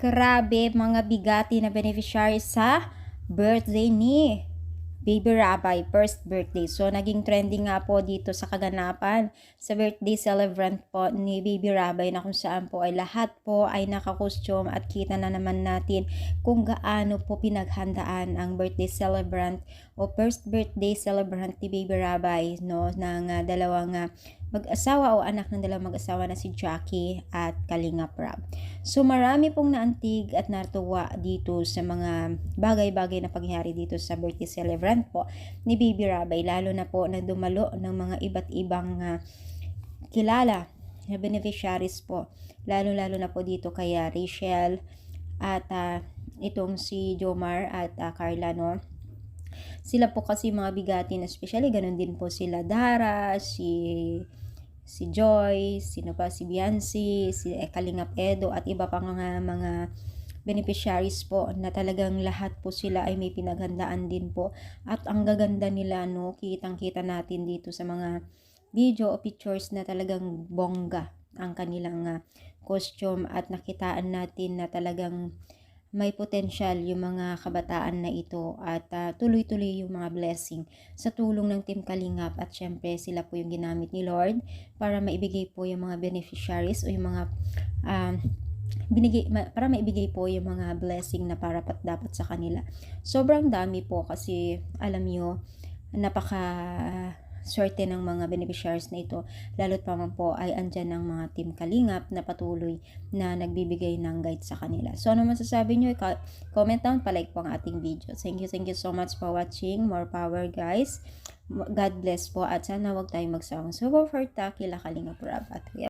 Grabe mga bigati na beneficiary sa birthday ni Baby Rabay, first birthday. So, naging trending nga po dito sa kaganapan sa birthday celebrant po ni Baby Rabay na kung saan po ay lahat po ay nakakostume at kita na naman natin kung gaano po pinaghandaan ang birthday celebrant o first birthday celebrant ni Baby Rabay, no, ng dalawang mag-asawa o anak ng dalawang mag-asawa na si Jackie at Kalingap Rab. So marami pong naantig at natuwa dito sa mga bagay-bagay na pangyayari dito sa birthday celebrant po ni Baby Rabay, lalo na po na dumalo ng mga iba't ibang kilala na beneficiaries po, lalo-lalo na po dito kay Rachel at itong si Jomar at Carla, no. Sila po kasi mga bigatin, especially ganun din po sila Dara, si Joy, sino pa, si Biancy, si Kalingap Edo at iba pang mga beneficiaries po na talagang lahat po sila ay may pinaghandaan din po at ang gaganda nila, no, kitang-kita natin dito sa mga video o pictures na talagang bongga ang kanilang costume at nakitaan natin na talagang may potensyal yung mga kabataan na ito at tuloy-tuloy yung mga blessing sa tulong ng Team Kalingap at syempre sila po yung ginamit ni Lord para maibigay po yung mga beneficiaries o yung mga para maibigay po yung mga blessing na para dapat sa kanila. Sobrang dami po kasi alam nyo, napaka swerte ng mga beneficiaries na ito, lalo't pa man po ay andyan ng mga Team Kalingap na patuloy na nagbibigay ng guide sa kanila. So ano masasabi nyo? Comment down, palike po ang ating video. Thank you so much for watching. More power guys. God bless po at sana wag tayong magsawang suporta kila Kalingap Rab at